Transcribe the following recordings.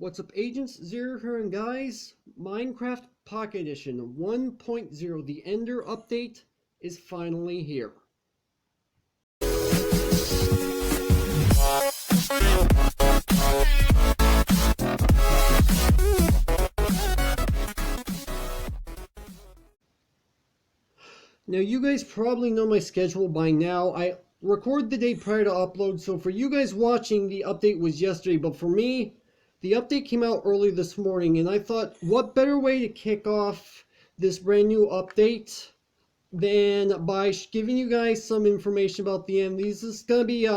What's up, agents? Zero here, and guys, Minecraft Pocket Edition 1.0, the Ender update is finally here. Now, you guys probably know my schedule by now. I record the day prior to upload, so for you guys watching, the update was yesterday, but for me, the update came out early this morning, and I thought, what better way to kick off this brand new update than by giving you guys some information about the end. These is going to be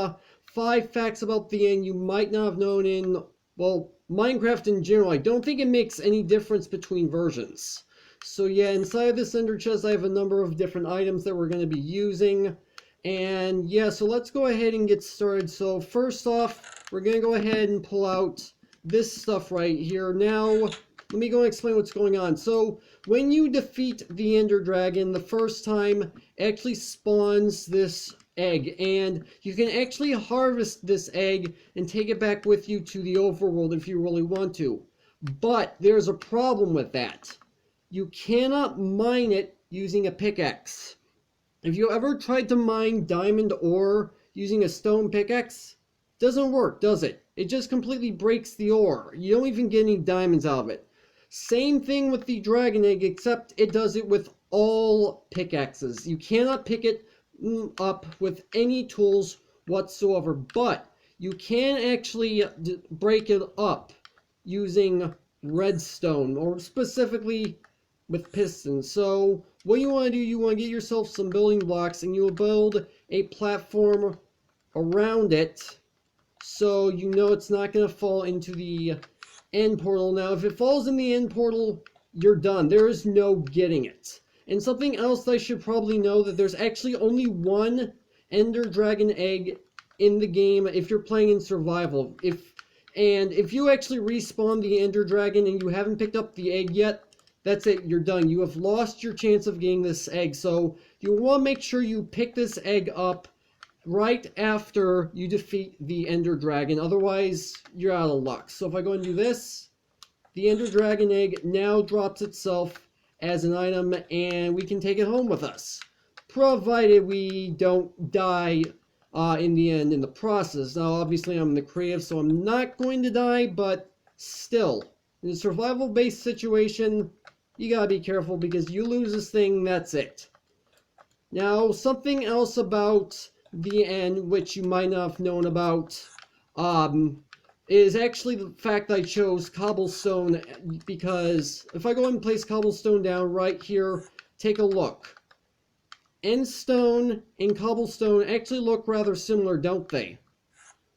5 facts about the end you might not have known in, well, Minecraft in general. I don't think it makes any difference between versions. So yeah, inside of this ender chest I have a number of different items that we're going to be using. And yeah, so let's go ahead and get started. So first off, we're going to go ahead and pull out this stuff right here. Now, let me go and explain what's going on. So, when you defeat the Enderdragon the first time, it actually spawns this egg. And you can actually harvest this egg and take it back with you to the overworld if you really want to. But, there's a problem with that. You cannot mine it using a pickaxe. If you ever tried to mine diamond ore using a stone pickaxe, it doesn't work, does it? It just completely breaks the ore. You don't even get any diamonds out of it. Same thing with the dragon egg, except it does it with all pickaxes. You cannot pick it up with any tools whatsoever, but you can actually break it up using redstone, or specifically with pistons. So what you want to do, you want to get yourself some building blocks, and you will build a platform around it, so you know it's not going to fall into the end portal. Now, if it falls in the end portal, you're done. There is no getting it. And something else that I should probably know, that there's actually only one Ender Dragon egg in the game if you're playing in survival. If you actually respawn the Ender Dragon and you haven't picked up the egg yet, that's it, you're done. You have lost your chance of getting this egg. So you want to make sure you pick this egg up right after you defeat the Ender Dragon, otherwise you're out of luck. So if I go and do this, the Ender Dragon egg now drops itself as an item, and we can take it home with us, provided we don't die in the end in the process. Now obviously I'm in the creative, so I'm not going to die, but still, in a survival based situation, you gotta be careful, because you lose this thing, that's it. Now, something else about the end, which you might not have known about, is actually the fact that I chose cobblestone, because if I go and place cobblestone down right here, take a look. Endstone and cobblestone actually look rather similar, don't they?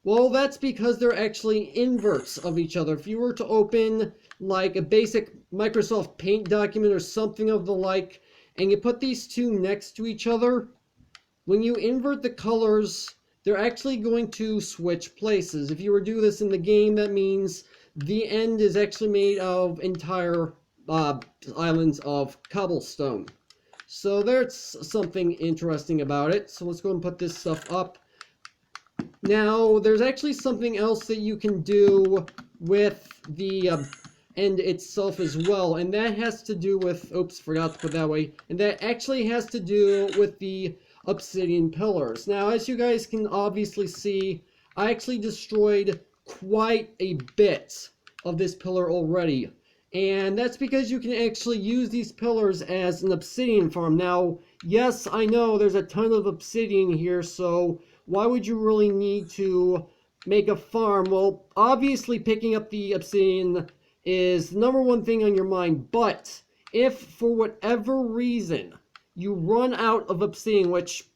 Well, that's because they're actually inverts of each other. If you were to open like a basic Microsoft Paint document or something of the like, and you put these two next to each other, when you invert the colors, they're actually going to switch places. If you were to do this in the game, that means the end is actually made of entire islands of cobblestone. So there's something interesting about it. So let's go and put this stuff up. Now, there's actually something else that you can do with the end itself as well, and that has to do with, oops, forgot to put that way, and that actually has to do with the obsidian pillars. Now, as you guys can obviously see, I actually destroyed quite a bit of this pillar already, and that's because you can actually use these pillars as an obsidian farm. Now, yes, I know there's a ton of obsidian here, so why would you really need to make a farm? Well, obviously picking up the obsidian is the #1 thing on your mind, but if for whatever reason you run out of obsidian, which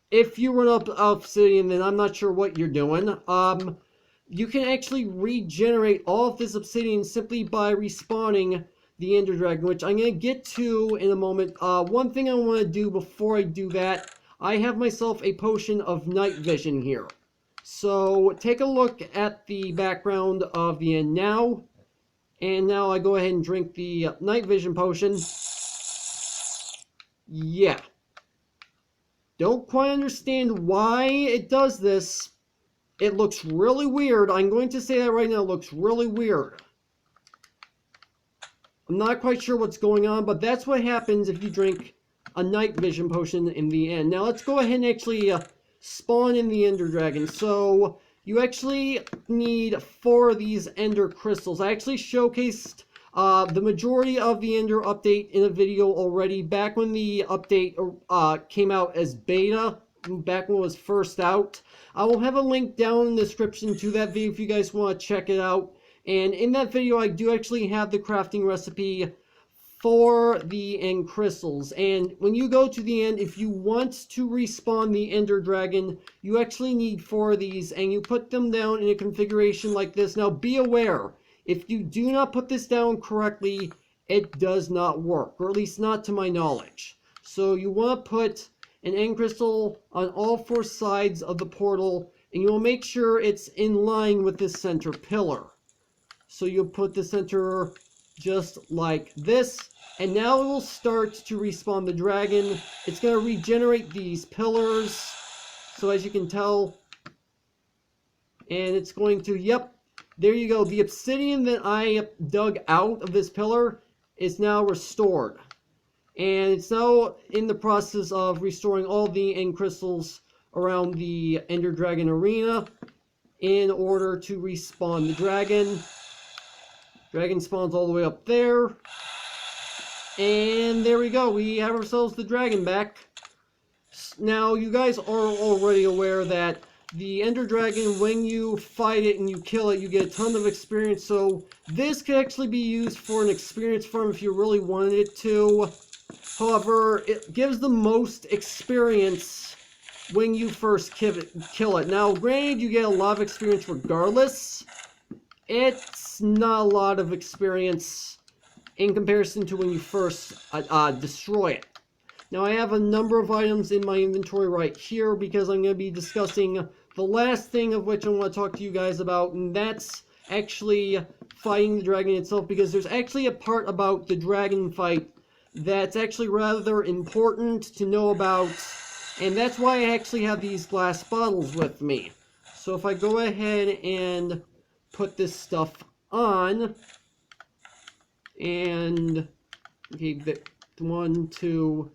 if you run out of obsidian, then I'm not sure what you're doing. You can actually regenerate all of this obsidian simply by respawning the Ender Dragon, which I'm going to get to in a moment. One thing I want to do before I do that, I have myself a potion of night vision here. So take a look at the background of the end now. And now I go ahead and drink the night vision potion. Yeah. Don't quite understand why it does this, It looks really weird. I'm going to say that right now. It looks really weird. I'm not quite sure what's going on, but that's what happens if you drink a night vision potion in the end. Now let's go ahead and actually spawn in the Enderdragon. So you actually need 4 of these Ender crystals. I actually showcased the majority of the Ender update in a video already back when the update came out as beta, back when it was first out. I will have a link down in the description to that video if you guys want to check it out. And in that video, I do actually have the crafting recipe for the end crystals. And when you go to the end, if you want to respawn the Enderdragon, you actually need 4 of these, and you put them down in a configuration like this. Now, be aware, if you do not put this down correctly, it does not work, or at least not to my knowledge. So you want to put an end crystal on all 4 sides of the portal, and you will make sure it's in line with the center pillar. So you'll put the center just like this, and now it will start to respawn the dragon. It's going to regenerate these pillars, so as you can tell, and it's going to, yep, there you go. The obsidian that I dug out of this pillar is now restored, and it's now in the process of restoring all the end crystals around the Enderdragon arena in order to respawn the dragon. Dragon spawns all the way up there. And there we go. We have ourselves the dragon back. Now, you guys are already aware that the Enderdragon, when you fight it and you kill it, you get a ton of experience. So this could actually be used for an experience farm if you really wanted it to. However, it gives the most experience when you first kill it. Now, granted, you get a lot of experience regardless. It's not a lot of experience in comparison to when you first destroy it. Now, I have a number of items in my inventory right here because I'm going to be discussing the last thing of which I want to talk to you guys about, and that's actually fighting the dragon itself, because there's actually a part about the dragon fight that's actually rather important to know about, and that's why I actually have these glass bottles with me. So if I go ahead and put this stuff on, and okay, 1, 2,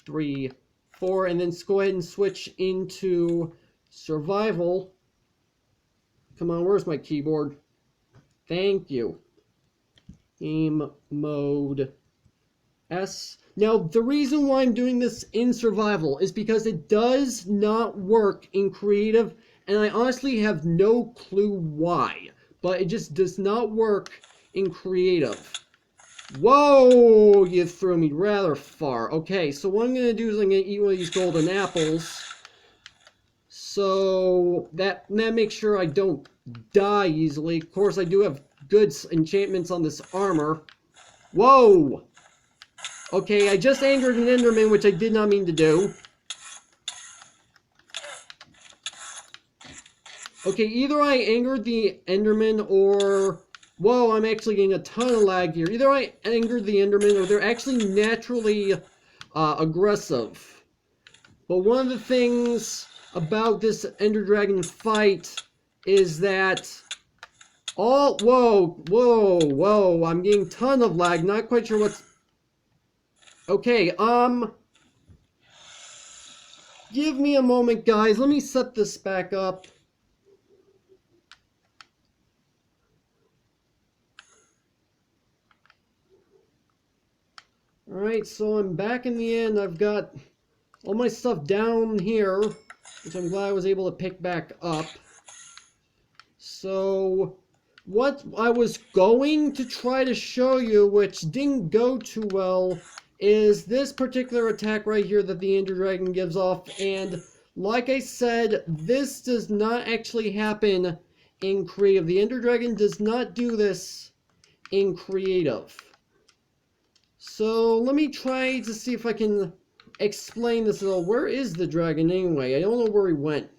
3, 4, and then go ahead and switch into survival. Come on, where's my keyboard? Thank you. Game mode S. Now, the reason why I'm doing this in survival is because it does not work in creative, and I honestly have no clue why, but it just does not work in creative. Whoa, you threw me rather far. Okay, so what I'm going to do is I'm going to eat one of these golden apples, so that makes sure I don't die easily. Of course, I do have good enchantments on this armor. Whoa! Okay, I just angered an Enderman, which I did not mean to do. Okay, either I angered the Enderman or... Whoa, I'm actually getting a ton of lag here. Either I angered the Enderman or they're actually naturally aggressive. But one of the things about this Enderdragon fight is that... Whoa, I'm getting a ton of lag. Not quite sure what's... Okay, give me a moment, guys. Let me set this back up. Alright, so I'm back in the end. I've got all my stuff down here, which I'm glad I was able to pick back up. So, what I was going to try to show you, which didn't go too well, is this particular attack right here that the Enderdragon gives off. And like I said, this does not actually happen in creative. The Enderdragon does not do this in creative. So let me try to see if I can explain this at all. Where is the dragon anyway? I don't know where he went.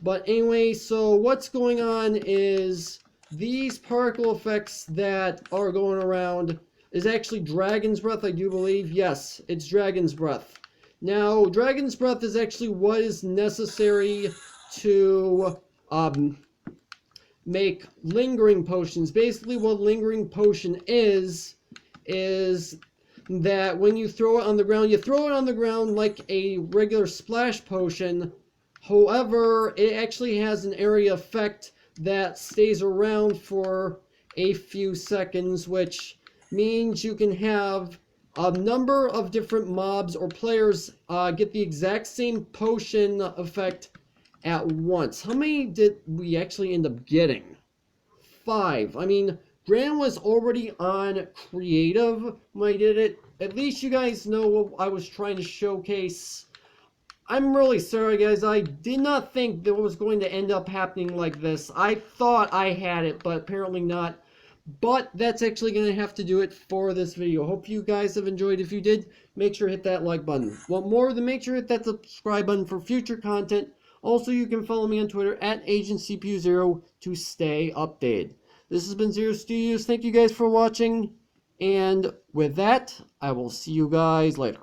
But anyway, so what's going on is these particle effects that are going around is actually Dragon's Breath, I do believe. Yes, it's Dragon's Breath. Now, Dragon's Breath is actually what is necessary to make lingering potions. Basically, what lingering potion is that when you throw it on the ground, you throw it on the ground like a regular splash potion. However, it actually has an area effect that stays around for a few seconds, which means you can have a number of different mobs or players get the exact same potion effect at once. How many did we actually end up getting? 5. I mean, Gran was already on creative when I did it. At least you guys know what I was trying to showcase. I'm really sorry, guys. I did not think that was going to end up happening like this. I thought I had it, but apparently not. But that's actually going to have to do it for this video. Hope you guys have enjoyed. If you did, make sure to hit that like button. Want more? Then make sure to hit that subscribe button for future content. Also, you can follow me on Twitter at AgentCPU0 to stay updated. This has been Zero Studios. Thank you guys for watching. And with that, I will see you guys later.